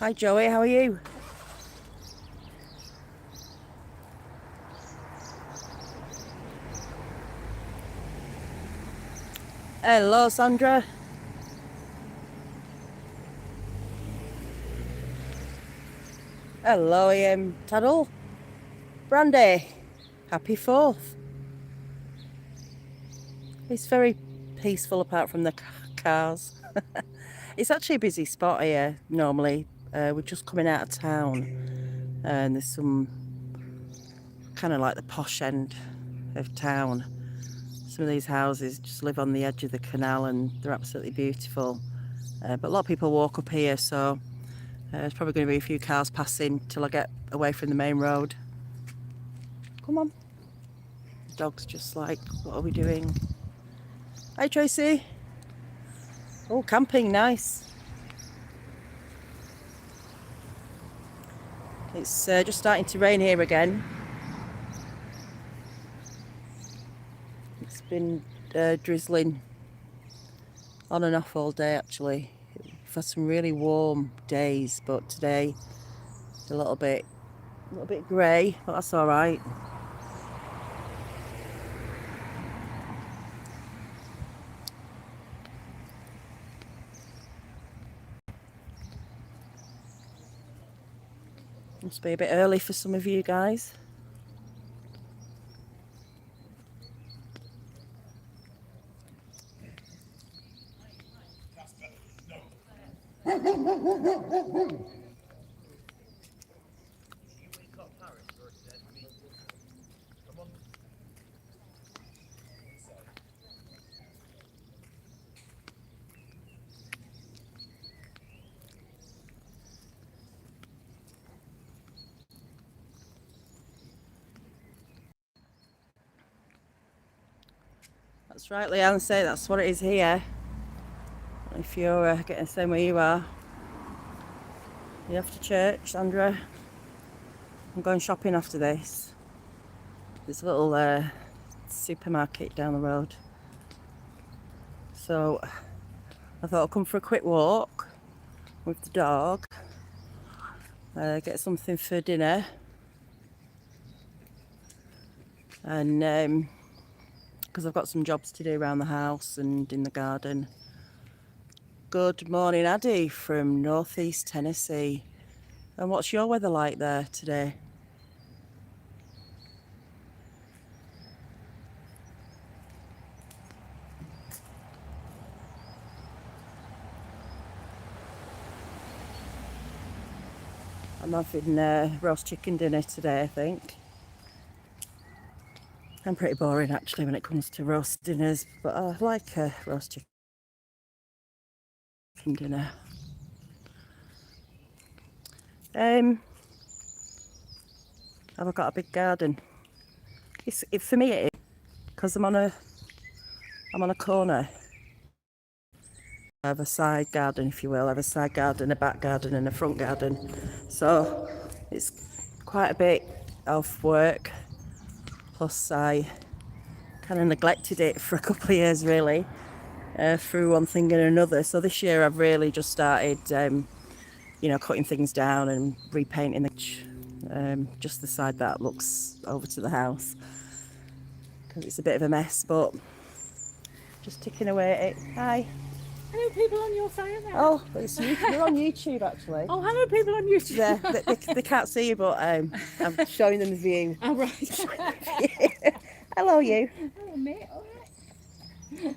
Hi Joey, how are you? Hello Sandra. Hello Taddle. Brandy. Happy 4th. It's very peaceful apart from the cars. It's actually a busy spot here normally. We're just coming out of town and there's some kind of like the posh end of town. Some of these houses just live on the edge of the canal and they're absolutely beautiful. But a lot of people walk up here, so there's probably going to be a few cars passing till I get away from the main road. Come on. The dog's just like, what are we doing? Hi Tracy. Oh, camping, nice. It's just starting to rain here again. It's been drizzling on and off all day actually. We've had some really warm days, but today it's a little bit grey, but that's all right. Must be a bit early for some of you guys. That's right, Leanne, say that's what it is here. If you're getting the same way you are. You off to church, Sandra? I'm going shopping after this. There's a little supermarket down the road. So I thought I'd come for a quick walk with the dog. Get something for dinner. And because I've got some jobs to do around the house and in the garden. Good morning, Addie from northeast Tennessee. And what's your weather like there today? I'm having roast chicken dinner today, I think. I'm pretty boring actually when it comes to roast dinners, but I like a roast chicken dinner. Have I got a big garden? For me it is, because I'm on a corner. I have a side garden, if you will. I have a side garden, a back garden and a front garden. So it's quite a bit of work. Plus I kind of neglected it for a couple of years really, through one thing and another. So this year I've really just started, cutting things down and repainting just the side that looks over to the house. Because it's a bit of a mess, but just ticking away at it. Hi. Hello, people on your phone there. Oh, you're on YouTube actually. Oh, hello, people on YouTube. Yeah, they can't see you, but I'm showing them the view. Oh, right. Hello, you. Hello, mate. All right.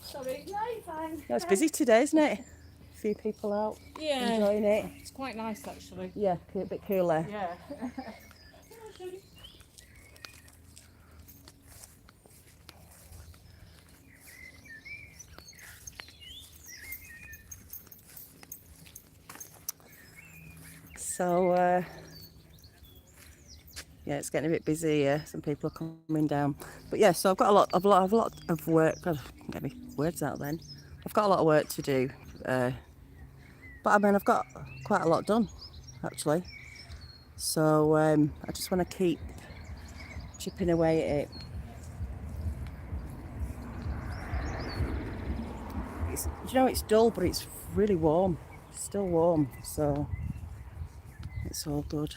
Sorry. No, fine. No, it's busy today, isn't it? A few people out enjoying it. It's quite nice, actually. Yeah, a bit cooler. Yeah. So, yeah, it's getting a bit busy. Some people are coming down, but yeah. So I've got a lot of work. God, I can't get my words out then. I've got a lot of work to do, but I mean, I've got quite a lot done, actually. So I just want to keep chipping away at it. It's dull, but it's really warm. It's still warm, so It's all good.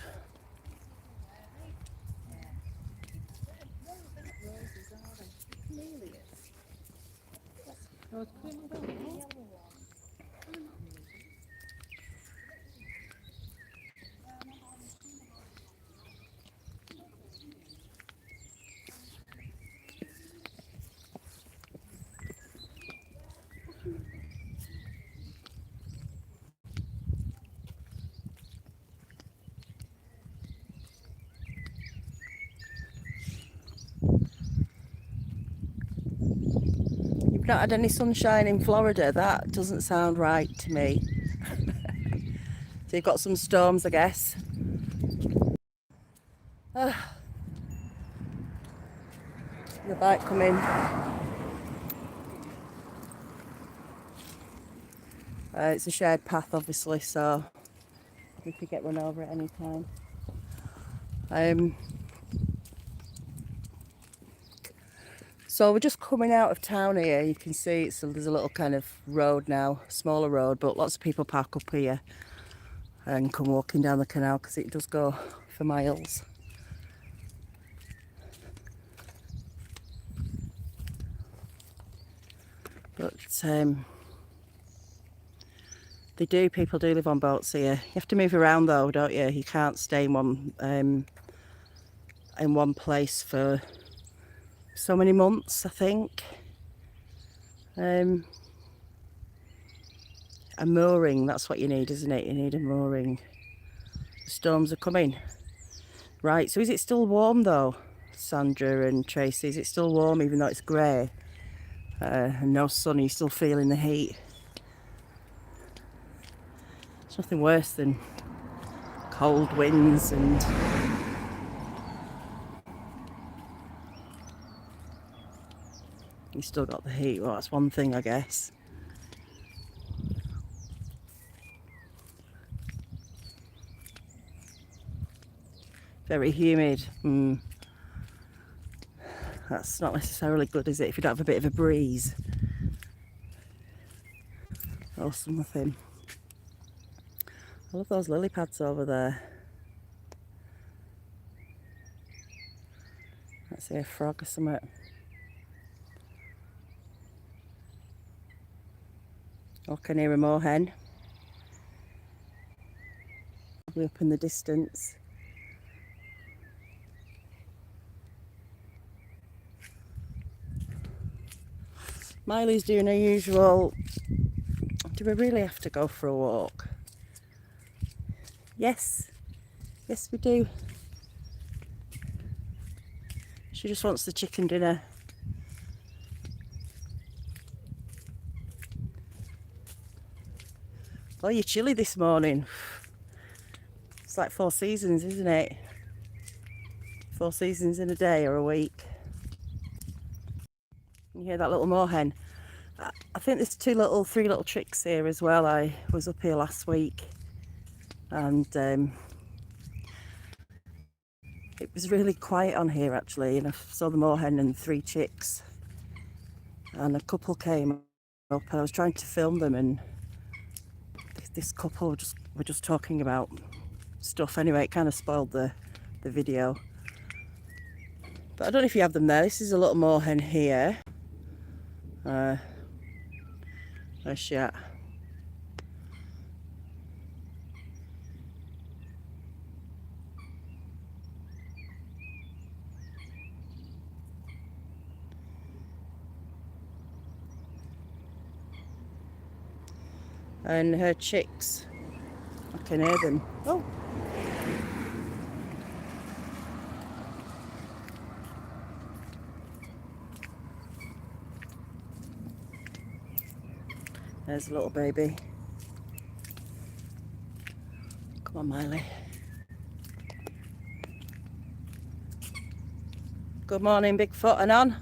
You've not had any sunshine in Florida? That doesn't sound right to me. So you've got some storms, I guess. The bike coming. It's a shared path, obviously, so we could get run over at any time. So we're just coming out of town here. You can see there's a little kind of road now, smaller road, but lots of people park up here and come walking down the canal because it does go for miles. But people do live on boats here. You have to move around though, don't you? You can't stay in one place for so many months, I think. A mooring, that's what you need, isn't it? You need a mooring. The storms are coming. Right, so is it still warm though, Sandra and Tracy? Is it still warm even though it's grey? And no sun, are you still feeling the heat? It's nothing worse than cold winds and you still got the heat. Well, that's one thing, I guess. Very humid. That's not necessarily good, is it, if you don't have a bit of a breeze or something. I love those lily pads over there. Let's see, a frog or something. I can hear a moorhen. Probably up in the distance. Miley's doing her usual. Do we really have to go for a walk? Yes. Yes, we do. She just wants the chicken dinner. Oh, you're chilly this morning. It's like 4 seasons, isn't it? 4 seasons in a day or a week. You hear that little moorhen? I think there's 3 little chicks here as well. I was up here last week and it was really quiet on here actually, and I saw the moorhen and 3 chicks and a couple came up. I was trying to film them and this couple were just talking about stuff. Anyway, it kind of spoiled the video. But I don't know if you have them there. This is a little moorhen here. Where's she at? And her chicks, I can hear them. Oh. There's a little baby. Come on, Miley. Good morning, Bigfoot and on.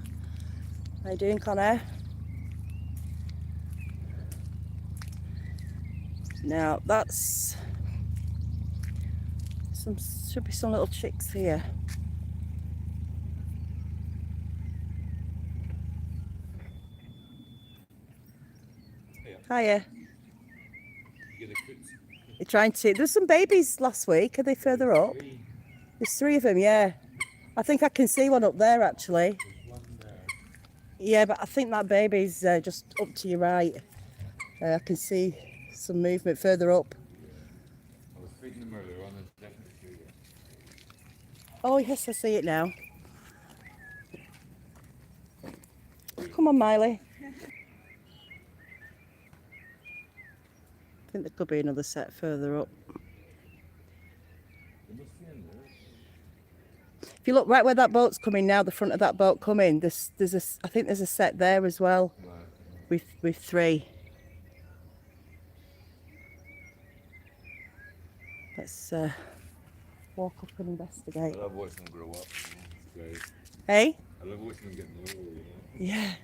How you doing, Connor? Now that's should be some little chicks here. Hiya. You get a quick You're trying to... There's some babies last week. Are they further up? There's 3 of them, yeah. I think I can see one up there, actually. Yeah, but I think that baby's just up to your right. I can see some movement further up. I was feeding them earlier on and definitely see it. Oh, yes, I see it now. Come on, Miley. I think there could be another set further up. They must be in there. If you look right where that boat's coming now, the front of that boat coming, I think there's a set there as well, Right. with 3. Let's walk up and investigate. I love watching them grow up. You know? It's great. Hey? I love watching them getting older. You know? Yeah.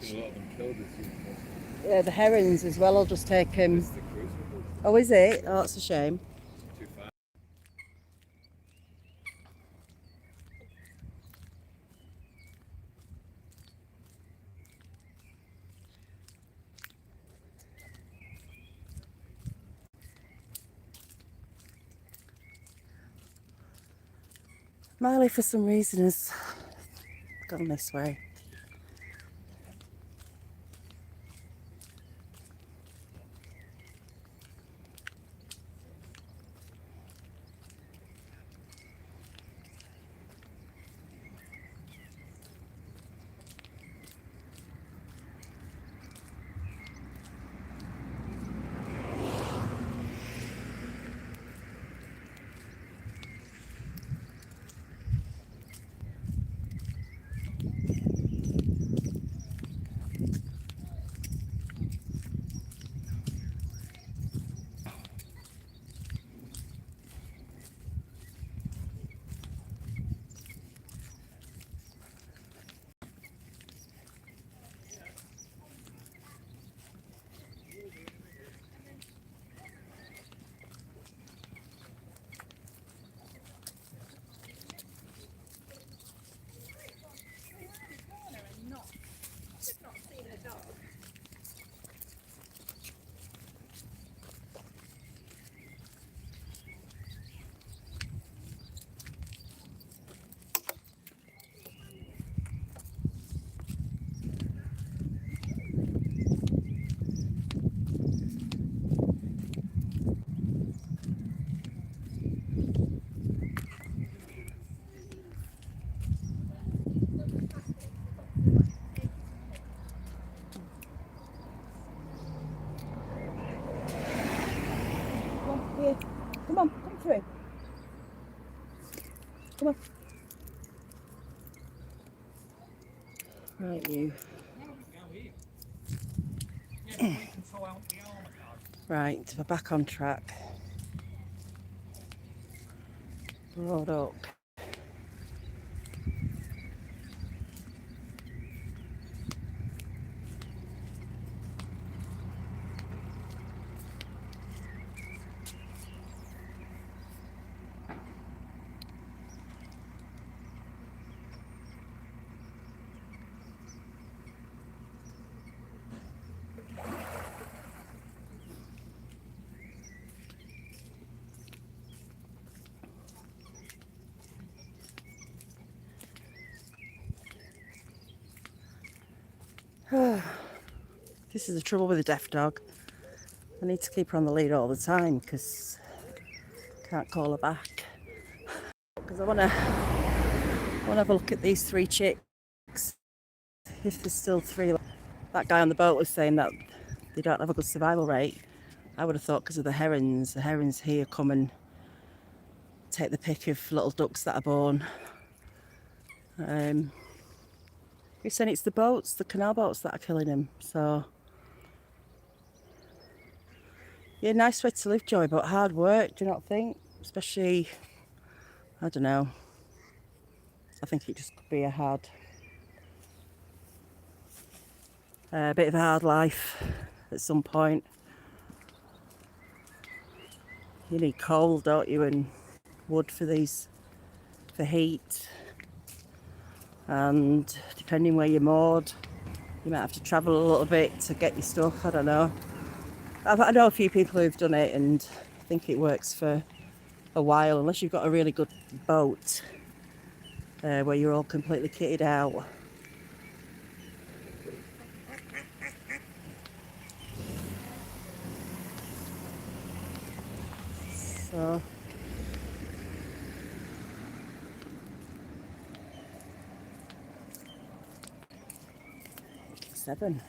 A lot of them killed this year. Yeah, the herons as well. I'll just take him. It's the crucible. Oh, is it? Oh, that's a shame. Too fast. Miley, for some reason, has gone this way. Here. Come on, come through. Come on. Right, you. Right, we're back on track. Road up. This is the trouble with a deaf dog. I need to keep her on the lead all the time because I can't call her back. Because I want to have a look at these 3 chicks. If there's still 3. That guy on the boat was saying that they don't have a good survival rate. I would have thought because of the herons. The herons here come and take the pick of little ducks that are born. He's saying it's the boats, the canal boats that are killing him. So, yeah, nice way to live, Joy, but hard work, do you not think? Especially, I don't know. I think it just could be a bit of a hard life at some point. You need coal, don't you, and wood for heat. And depending where you're moored, you might have to travel a little bit to get your stuff, I don't know. I know a few people who've done it, and I think it works for a while, unless you've got a really good boat where you're all completely kitted out. So seven.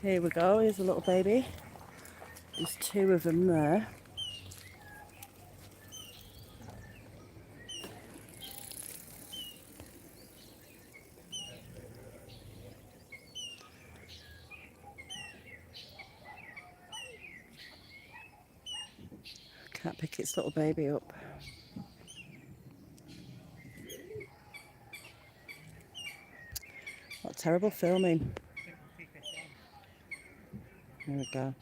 Here we go, here's a little baby. There's two of them there. Can't pick its little baby up. What terrible filming. There we go.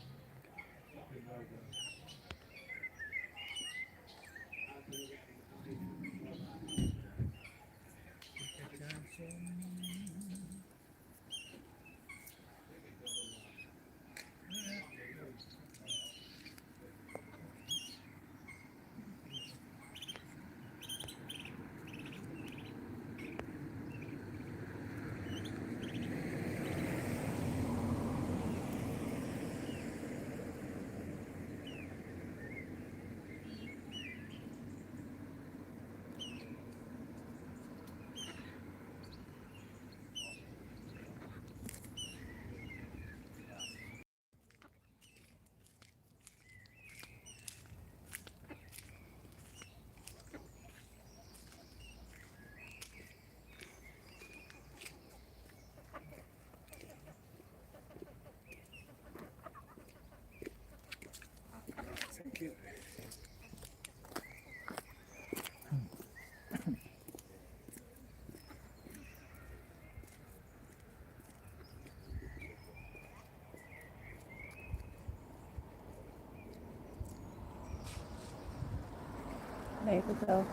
There we go.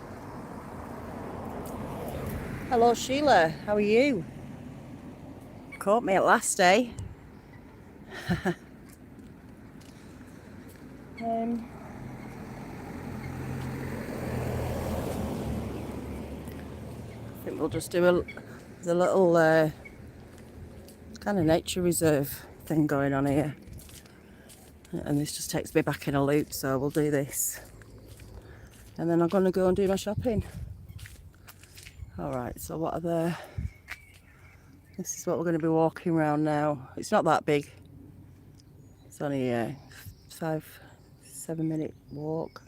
Hello Sheila, how are you? Caught me at last, eh? I think we'll just do the little kind of nature reserve thing going on here. And this just takes me back in a loop, so we'll do this. And then I'm going to go and do my shopping. Alright, so what are the... This is what we're going to be walking around now. It's not that big. It's only a 5-7 minute walk.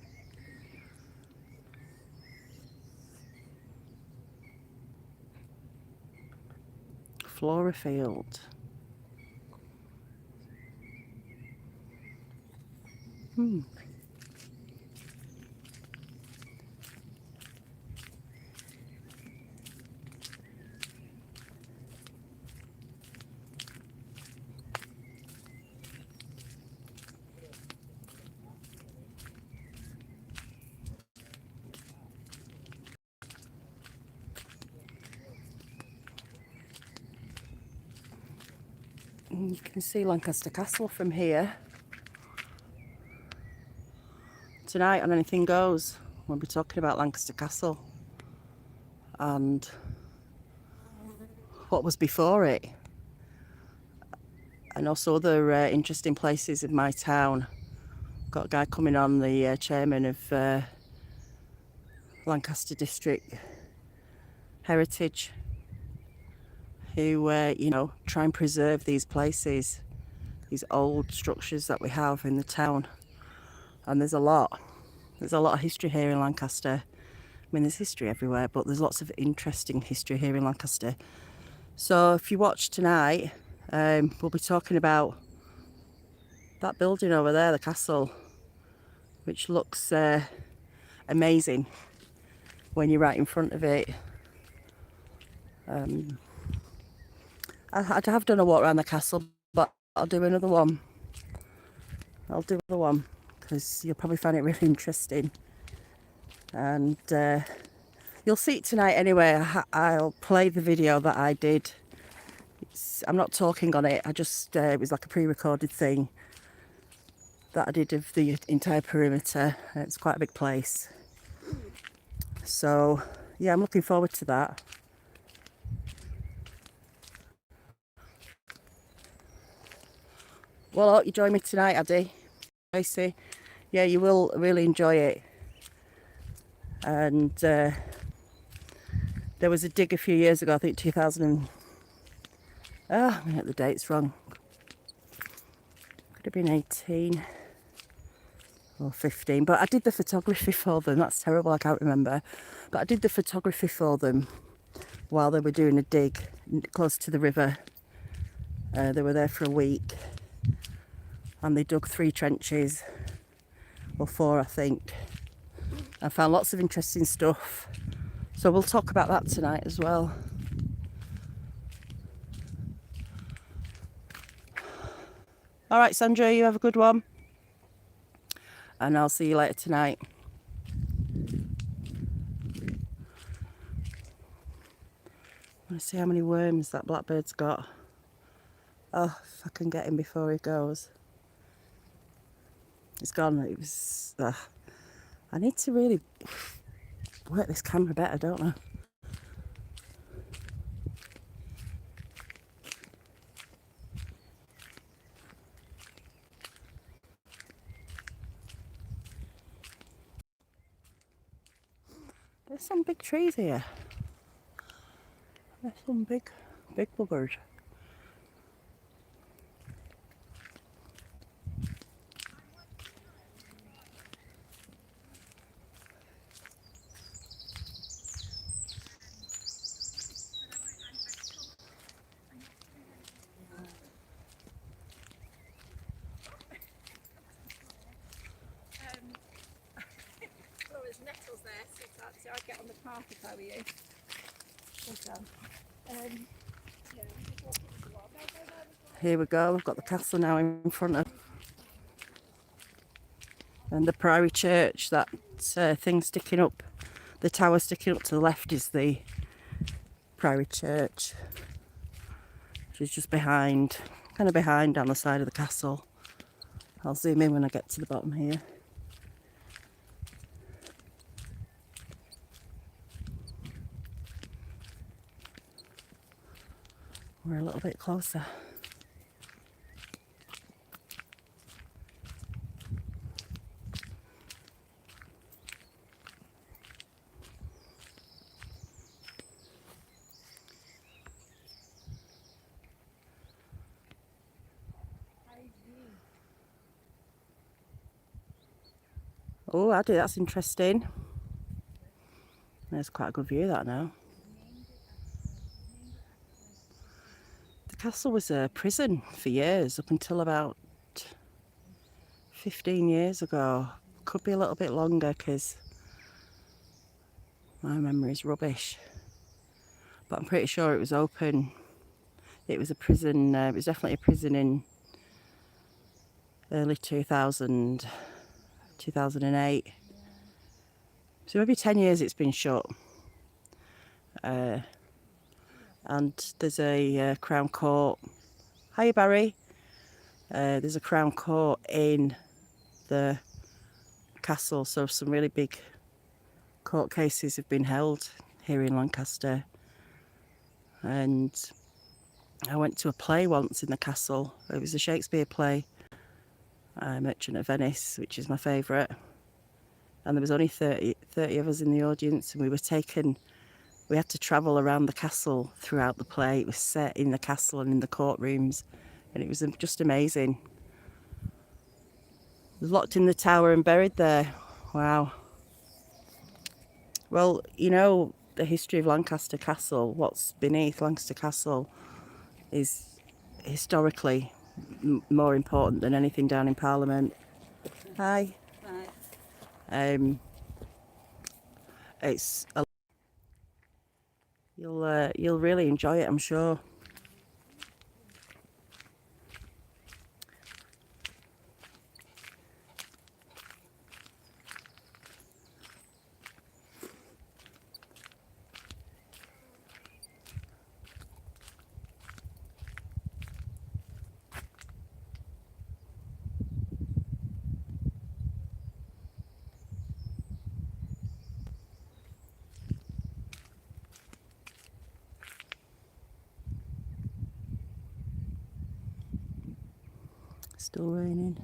Flora field. You can see Lancaster Castle from here. Tonight on Anything Goes, we'll be talking about Lancaster Castle and what was before it, and also other interesting places in my town. Got a guy coming on, the chairman of Lancaster District Heritage, who you know, try and preserve these places, these old structures that we have in the town. And there's a lot of history here in Lancaster. I mean, there's history everywhere, but there's lots of interesting history here in Lancaster. So if you watch tonight, we'll be talking about that building over there, the castle, which looks amazing when you're right in front of it. I have done a walk around the castle, but I'll do another one. Because you'll probably find it really interesting. And You'll see it tonight anyway. I'll play the video that I did. I'm not talking on it. I just it was like a pre-recorded thing that I did of the entire perimeter. It's quite a big place. So yeah, I'm looking forward to that. Well, I hope you join me tonight, Addy. Tracy. Yeah, you will really enjoy it. And there was a dig a few years ago, I think 2000 and... I'm going to get the dates wrong. Could have been 18 or 15. But I did the photography for them. That's terrible, I can't remember. But I did the photography for them while they were doing a dig close to the river. They were there for a week. And they dug 3 trenches. Or 4, I think. I found lots of interesting stuff. So we'll talk about that tonight as well. All right, Sandra, you have a good one. And I'll see you later tonight. I want to see how many worms that blackbird's got. Oh, if I can get him before he goes. He's gone. It was... I need to really work this camera better, don't I? There's some big trees here. There's some big buggers. Well, there's nettles there, so I'd get on the path if I were you. Here we go, we've got the castle now in front of, and the Priory Church, that thing sticking up, the tower sticking up to the left is the Priory Church, which is just behind, kind of behind down the side of the castle. I'll zoom in when I get to the bottom here. We're a little bit closer. Oh, I do. That's interesting. There's quite a good view of that now. The castle was a prison for years, up until about 15 years ago. Could be a little bit longer because my memory is rubbish. But I'm pretty sure it was open. It was a prison, it was definitely a prison in early 2000, 2008. So maybe 10 years it's been shut. And there's a Crown Court. Hiya, Barry. There's a Crown Court in the castle, so some really big court cases have been held here in Lancaster. And I went to a play once in the castle. It was a Shakespeare play, Merchant of Venice, which is my favourite. And there was only 30 of us in the audience, and we had to travel around the castle throughout the play. It was set in the castle and in the courtrooms, and it was just amazing. Locked in the tower and buried there. Wow. Well, you know, the history of Lancaster Castle, what's beneath Lancaster Castle is historically more important than anything down in Parliament. Hi. Hi. It's a... You'll really enjoy it, I'm sure. Still raining.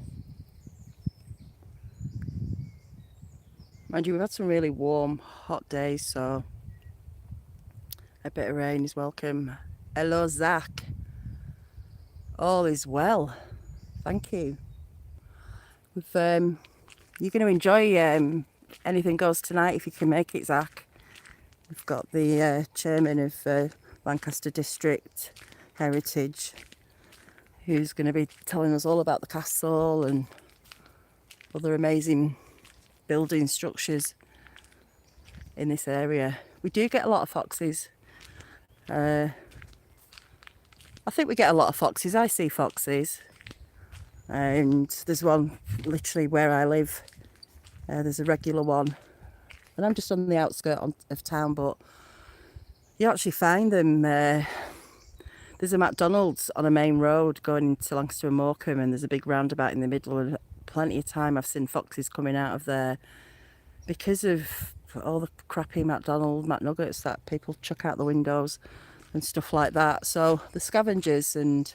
Mind you, we've had some really warm, hot days, so a bit of rain is welcome. Hello, Zach. All is well. Thank you. You're going to enjoy Anything Goes tonight if you can make it, Zach. We've got the chairman of Lancaster District Heritage, who's going to be telling us all about the castle and other amazing building structures in this area. We do get a lot of foxes. I think we get a lot of foxes. I see foxes. And there's one literally where I live. There's a regular one. And I'm just on the outskirts of town, but you actually find them. There's a McDonald's on a main road going into Lancaster and Morecambe, and there's a big roundabout in the middle, and plenty of time I've seen foxes coming out of there because of all the crappy McNuggets that people chuck out the windows and stuff like that. So the scavengers, and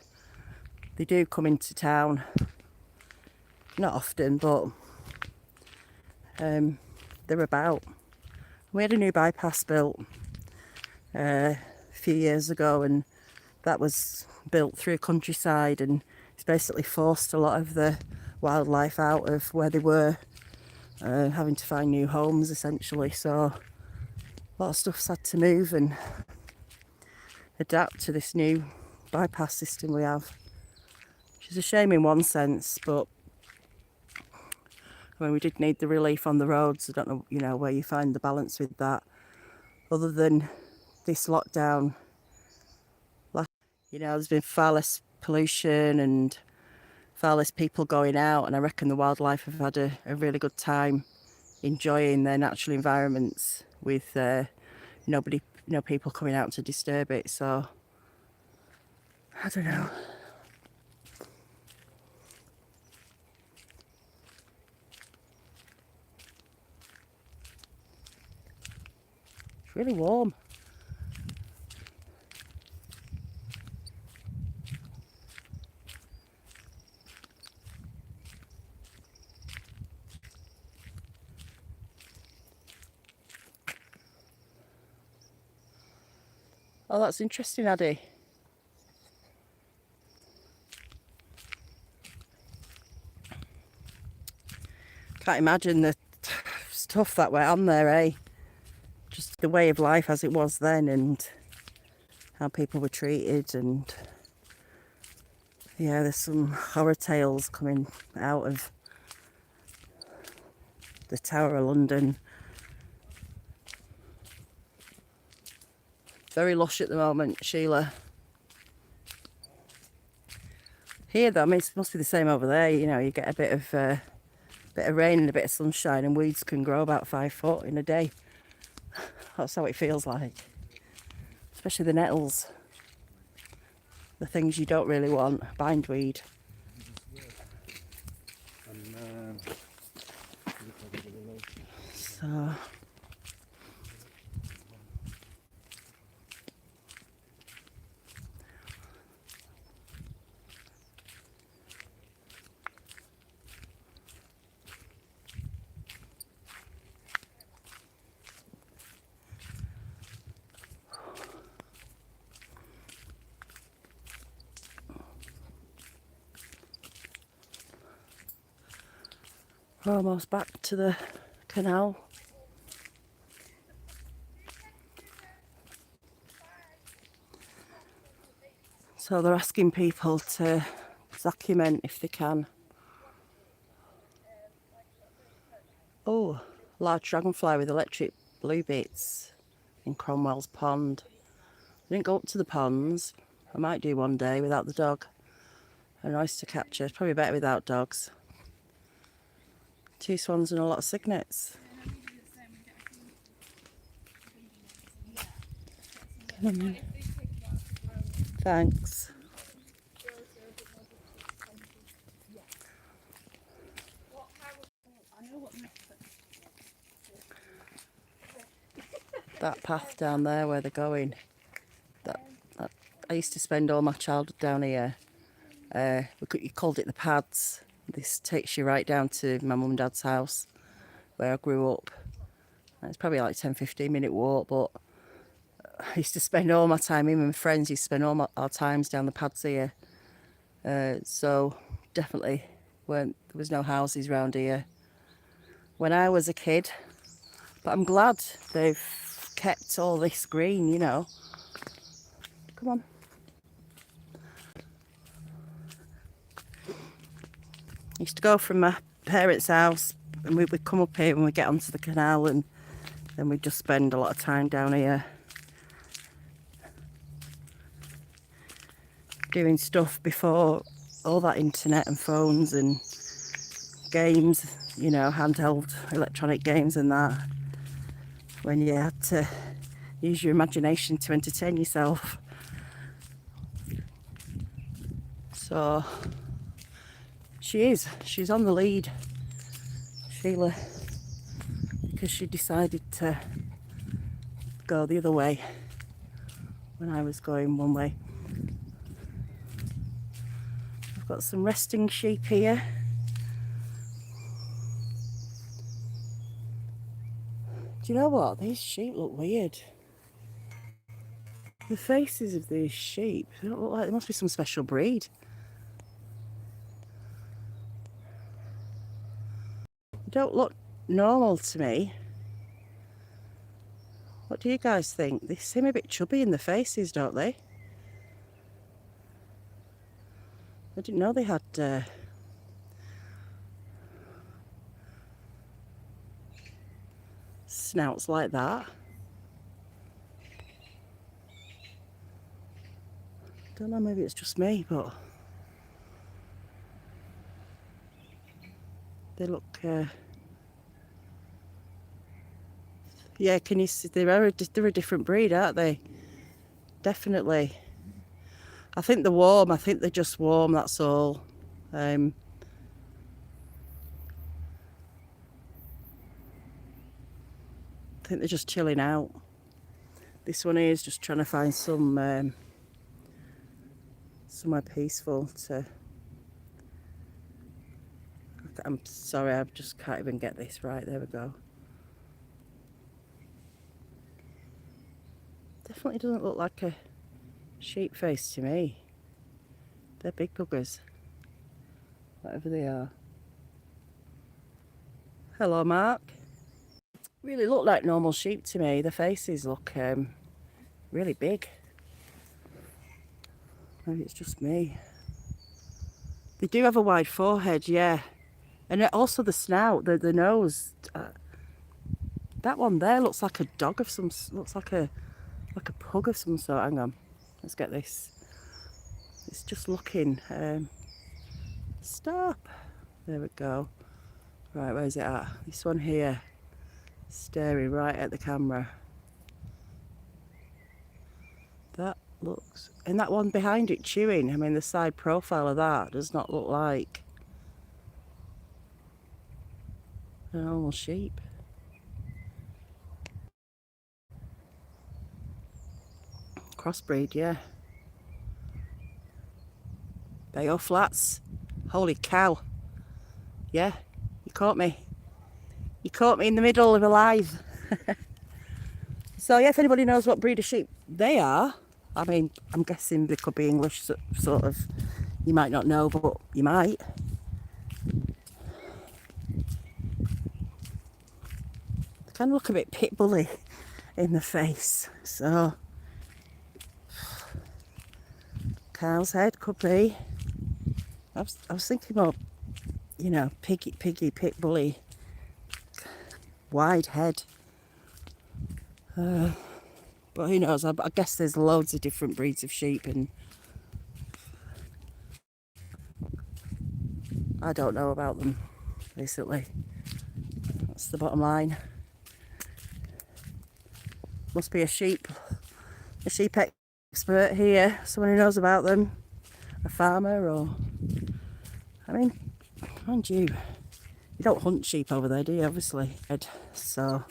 they do come into town, not often, but they're about. We had a new bypass built a few years ago, and that was built through countryside, and it's basically forced a lot of the wildlife out of where they were, having to find new homes essentially. So a lot of stuff's had to move and adapt to this new bypass system we have, which is a shame in one sense, but I mean, we did need the relief on the roads. I don't know, where you find the balance with that, other than this lockdown. There's been far less pollution and far less people going out, and I reckon the wildlife have had a really good time enjoying their natural environments with nobody, people coming out to disturb it. So I don't know. It's really warm. Oh, that's interesting, Addy. Can't imagine the stuff that went on there, eh? Just the way of life as it was then, and how people were treated, and yeah, there's some horror tales coming out of the Tower of London. Very lush at the moment, Sheila. Here though, I mean, it must be the same over there. You get a bit of rain and a bit of sunshine, and weeds can grow about 5 foot in a day. That's how it feels like. Especially the nettles. The things you don't really want, bindweed. So we're almost back to the canal. So they're asking people to document if they can. Oh, large dragonfly with electric blue bits in Cromwell's pond. I didn't go up to the ponds. I might do one day without the dog. An oyster catcher. It's probably better without dogs. 2 swans and a lot of cygnets. Thanks. That path down there where they're going, that I used to spend all my childhood down here, You called it the pads. This takes you right down to my mum and dad's house where I grew up. And it's probably like a 10-15 minute walk, but I used to spend all my time, me and my friends used to spend all our times down the pads here. So definitely there was no houses around here when I was a kid. But I'm glad they've kept all this green, you know. Come on. I used to go from my parents' house and we'd come up here when we get onto the canal, and then we'd just spend a lot of time down here doing stuff before all that internet and phones and games, you know, handheld electronic games and that, when you had to use your imagination to entertain yourself. So she's on the lead, Sheila, because she decided to go the other way when I was going one way. I've got some resting sheep here. Do you know what? These sheep look weird. The faces of these sheep, they don't look like, they must be some special breed. They don't look normal to me. What do you guys think? They seem a bit chubby in the faces, don't they? I didn't know they had snouts like that. Don't know, maybe it's just me, but they look yeah, can you see they're a different breed, aren't they? Definitely. I think they're warm. I think they're just warm, that's all. I think they're just chilling out. This one here is just trying to find some somewhere peaceful to... I'm sorry, I just can't even get this right. There we go. Definitely doesn't look like a sheep face to me. They're big buggers, whatever they are. Hello, Mark. Really look like normal sheep to me. The faces look really big. Maybe it's just me. They do have a wide forehead, yeah. And also the snout, the nose. That one there looks like a dog of some... looks like a pug of some sort. Hang on. Let's get this. It's just looking... stop. There we go. Right, where's it at? This one here. Staring right at the camera. That looks... and that one behind it chewing. I mean, the side profile of that does not look like a normal sheep. Crossbreed, yeah. Bayo Flats. Holy cow. Yeah, you caught me. You caught me in the middle of a live. So yeah, if anybody knows what breed of sheep they are, I mean, I'm guessing they could be English, sort of. You might not know, but you might. They kind of look a bit pit bully in the face, so... Cow's head could be. I was thinking more, you know, piggy, pit bully, wide head. But who knows? I guess there's loads of different breeds of sheep, and I don't know about them, basically. That's the bottom line. Must be a sheep expert here, someone who knows about them, a farmer, or... I mean, mind you, you don't hunt sheep over there, do you? Obviously. So,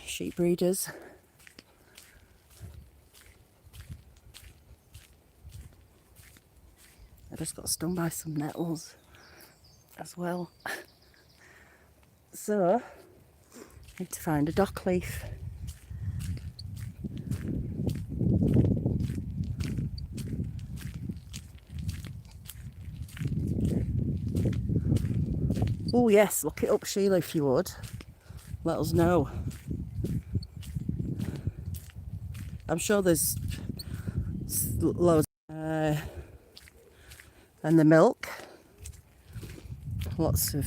sheep breeders. I just got stung by some nettles as well. So, I need to find a dock leaf. Oh yes, look it up, Sheila, if you would. Let us know. I'm sure there's loads. And the milk. Lots of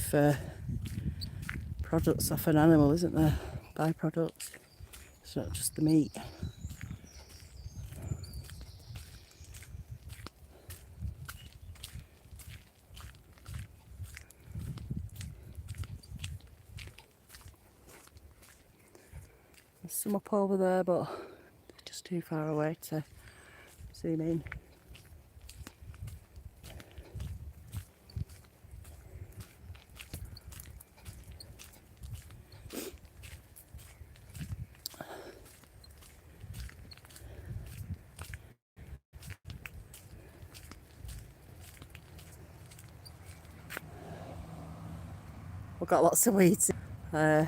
products off an animal, isn't there? Byproducts. It's not just the meat. There's some up over there, but they're just too far away to zoom in. We've got lots of weeds, but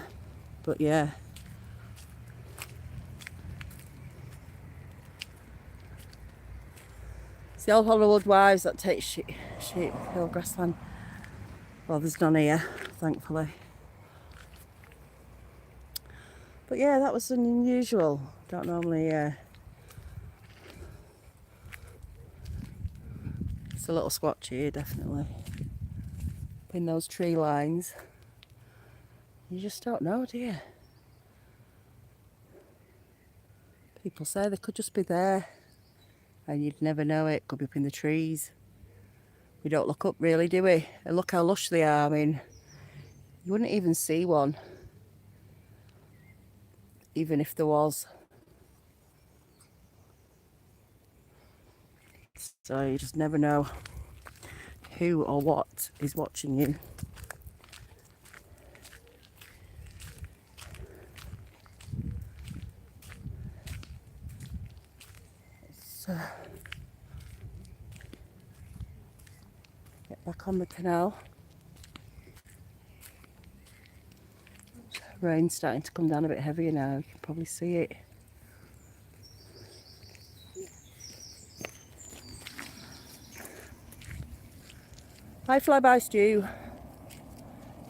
yeah. It's the old Hollywood wives that take sheep hill grassland. Well, there's none here, thankfully. But yeah, that was unusual. Don't normally. It's a little squatch here, definitely. In those tree lines. You just don't know, do you? People say they could just be there and you'd never know it. Could be up in the trees. We don't look up really, do we? And look how lush they are. I mean, you wouldn't even see one, even if there was. So you just never know who or what is watching you. So, get back on the canal. Rain's starting to come down a bit heavier now, you can probably see it. Hi Flyby Stew.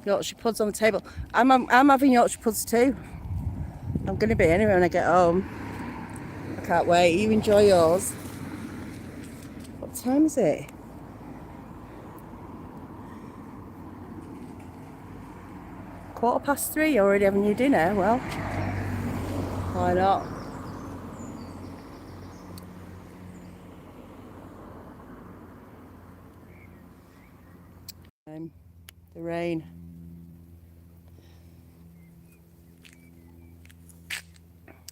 Yorkshire puds on the table. I'm having Yorkshire puds too. I'm going to be anyway when I get home. I can't wait. You enjoy yours. What time is it? (3:15). You're already having your dinner? Well, why not? The rain.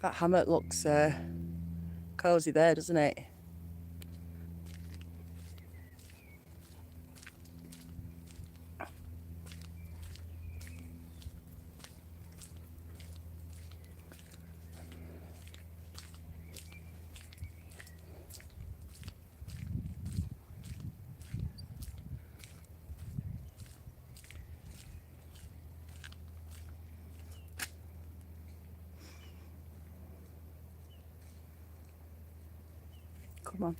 That hammock looks cosy there, doesn't it? Come on.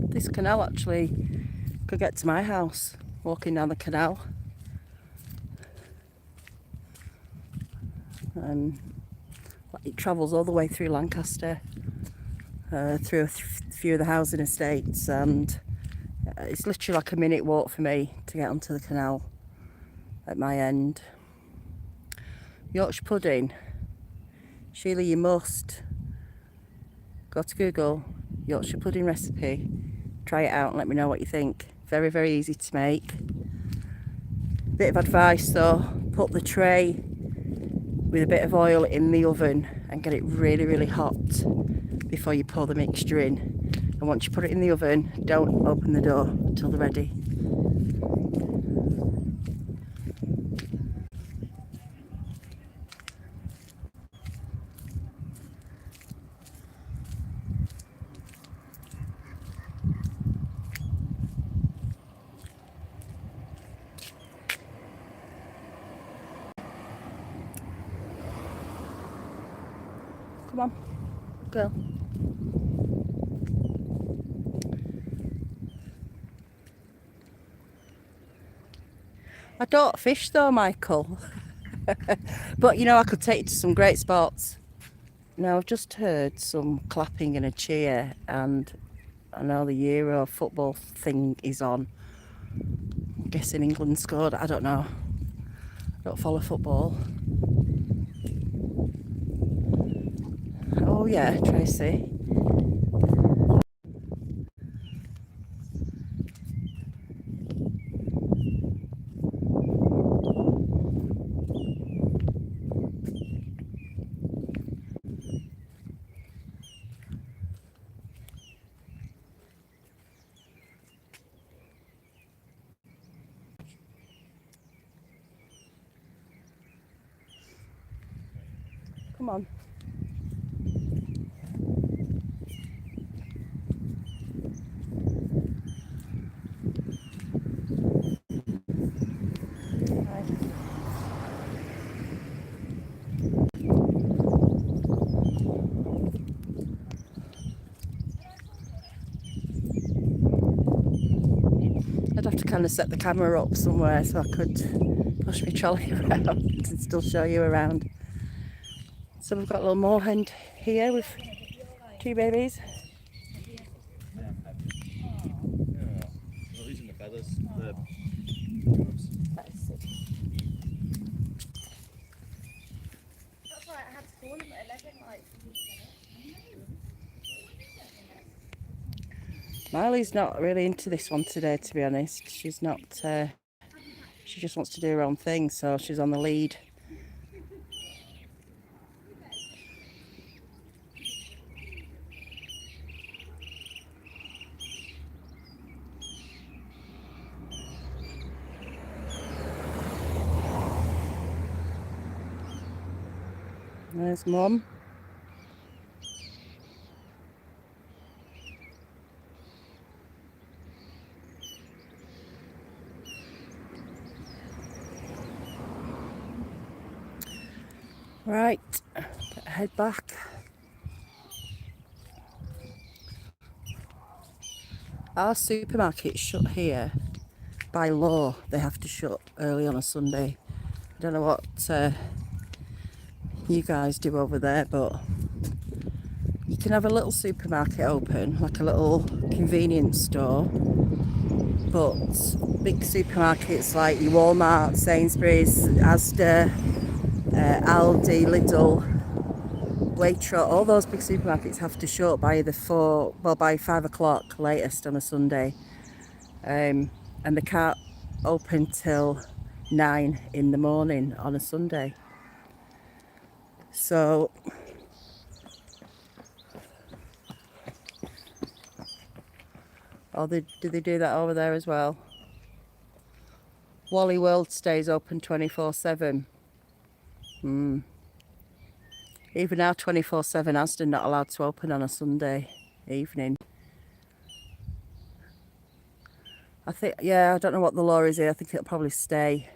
This canal actually could get to my house, walking down the canal. It travels all the way through Lancaster, through a few of the housing estates, and it's literally like a minute walk for me to get onto the canal at my end. Yorkshire pudding. Sheila, you must go to Google Yorkshire pudding recipe, try it out and let me know what you think. Very, very easy to make. Bit of advice though, put the tray with a bit of oil in the oven and get it really, really hot before you pour the mixture in. And once you put it in the oven, don't open the door until they're ready. on, girl. I don't fish though, Michael. But you know, I could take you to some great spots. Now, I've just heard some clapping and a cheer, and I know the Euro football thing is on. I'm guessing England scored. I don't know. I don't follow football. Oh yeah, Tracy. Come on. Right. I'd have to kind of set the camera up somewhere so I could push my trolley around and still show you around. So we've got a little moorhen here with 2 babies. Yeah. Not using the feathers. The hooves. That's why I had to call him at 11, like. Miley's not really into this one today, to be honest. She's not, she just wants to do her own thing, so she's on the lead. There's Mum. Right, better head back. Our supermarket's shut here by law. They have to shut early on a Sunday. I don't know what you guys do over there, but you can have a little supermarket open, like a little convenience store, but big supermarkets like your Walmart, Sainsbury's, Asda, Aldi, Lidl, Waitrose, all those big supermarkets have to shut by by 5 o'clock latest on a Sunday, and they can't open till 9 in the morning on a Sunday. So do they do that over there as well? Wally World stays open 24/7. Even now 24/7 Asda not allowed to open on a Sunday evening. I think, yeah, I don't know what the law is here. I think it'll probably stay.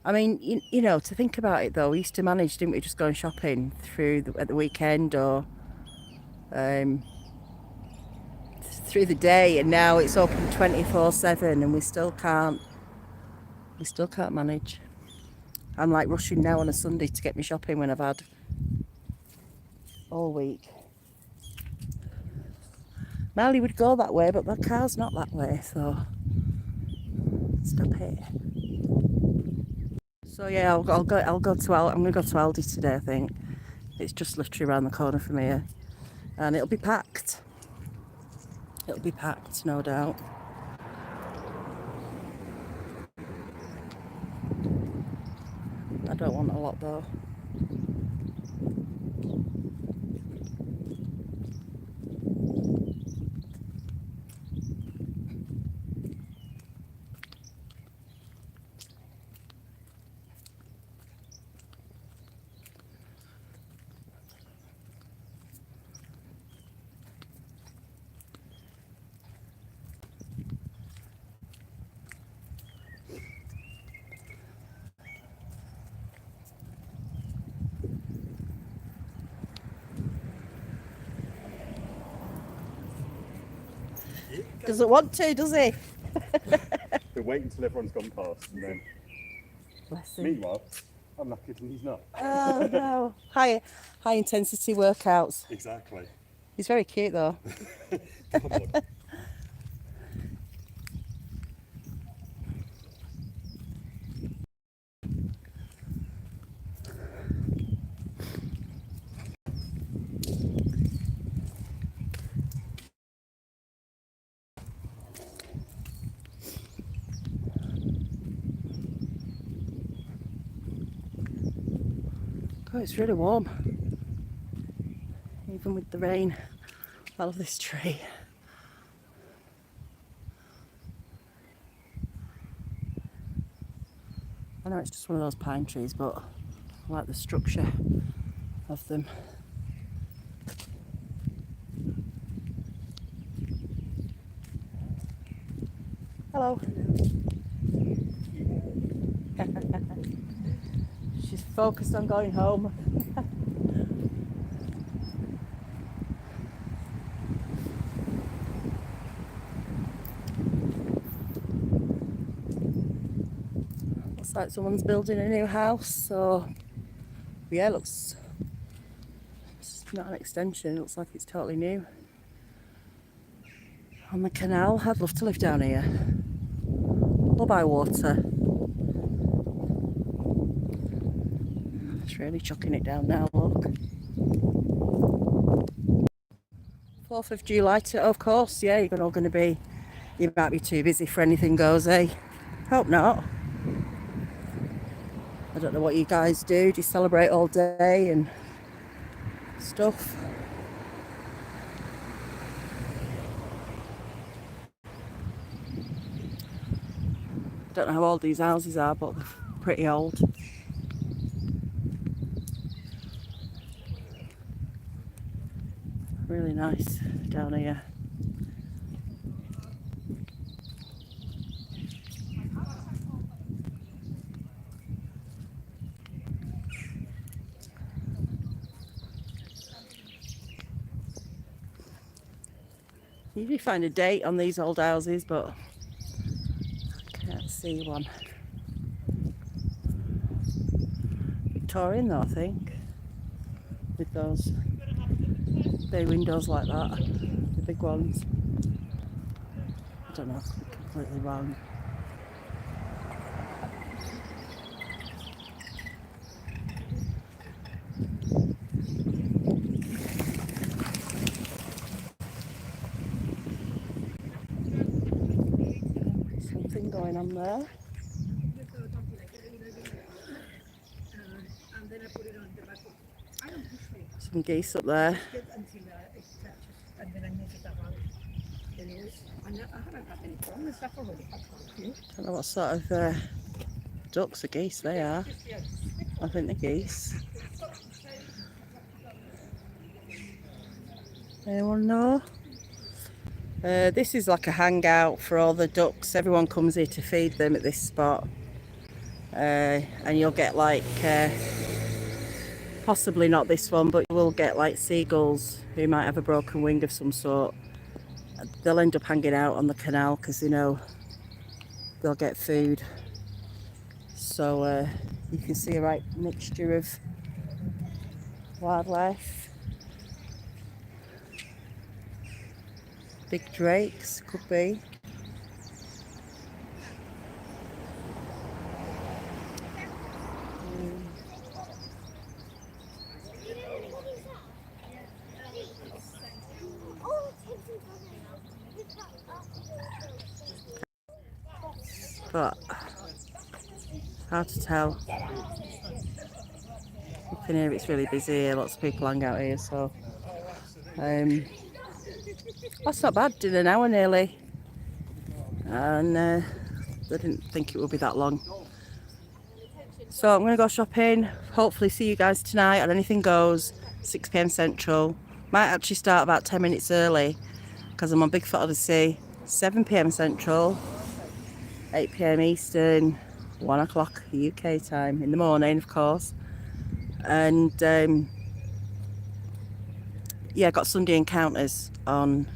I mean, you know, to think about it though, we used to manage, didn't we, just going shopping at the weekend or through the day, and now it's open 24/7 and we still can't manage. I'm like rushing now on a Sunday to get me shopping when I've had all week. Marley would go that way, but the car's not that way, so stop it. So yeah, I'm gonna go to Aldi today. I think it's just literally around the corner from here, and it'll be packed. It'll be packed, no doubt. I don't want a lot though. doesn't want to, does he? He'll wait until everyone's gone past and then. Bless him. Meanwhile, I'm knackered and he's not. Oh no. High intensity workouts. Exactly. He's very cute though. Come on. Oh, it's really warm. Even with the rain. I love this tree. I know it's just one of those pine trees, but I like the structure of them. Hello. She's focused on going home. Looks like someone's building a new house, so yeah, it looks, it's not an extension, it looks like it's totally new. On the canal, I'd love to live down here. Or by water. It's really chucking it down now, look. 4th of July, of course, yeah, you're all going to be, you might be too busy for anything goes, eh? Hope not. I don't know what you guys do. Do you celebrate all day and stuff? I don't know how old these houses are, but they're pretty old. Really nice down here. You usually find a date on these old houses, but I can't see one. Victorian though, I think, with those bay windows like that, the big ones. I don't know, I could be completely wrong. Something going on there. Some geese up there. Don't know what sort of ducks or geese they are. I think they're geese. Anyone know? This is like a hangout for all the ducks. Everyone comes here to feed them at this spot. And you'll get like, possibly not this one, but you will get like seagulls who might have a broken wing of some sort. They'll end up hanging out on the canal because they know they'll get food. So you can see a right mixture of wildlife. Big drakes, could be. But it's hard to tell. Up in here it's really busy here, lots of people hang out here, so that's not bad, in an hour nearly. And I didn't think it would be that long. So I'm going to go shopping, hopefully see you guys tonight on Anything Goes, 6 PM Central. Might actually start about 10 minutes early because I'm on BIGFOOT ODYSSEY, 7 PM Central, 8 PM Eastern, 1 o'clock UK time in the morning, of course. And yeah, got Sunday Encounters on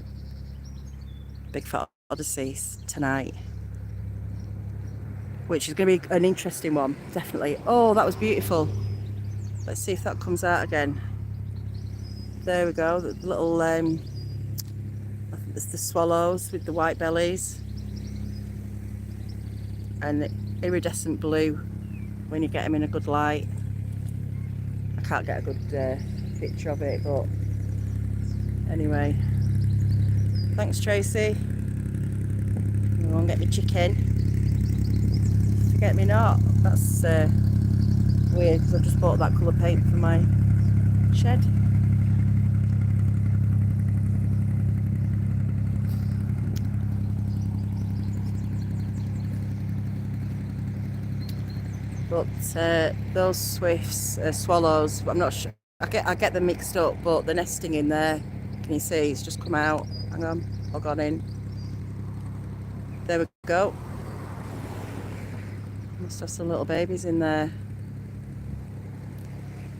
BIGFOOT Odysseys tonight, which is going to be an interesting one, definitely. Oh, that was beautiful. Let's see if that comes out again. There we go, the little, I think there's the swallows with the white bellies. And the iridescent blue when you get them in a good light. I can't get a good picture of it, but anyway. Thanks, Tracy. You won't get me chicken. Forget me not. That's weird because I've just bought that colour paint for my shed. But those swifts, swallows, I'm not sure. I get them mixed up, but they're nesting in there. Can you see? It's just come out. Hang on, I've gone in. There we go. Must have some little babies in there.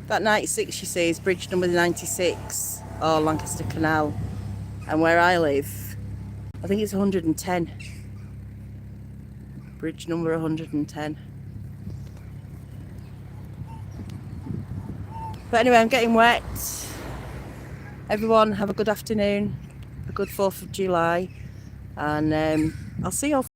That 96 you see is bridge number 96, or Lancaster Canal. And where I live, I think it's 110. Bridge number 110. But anyway, I'm getting wet. Everyone have a good afternoon, a good 4th of July, and I'll see you all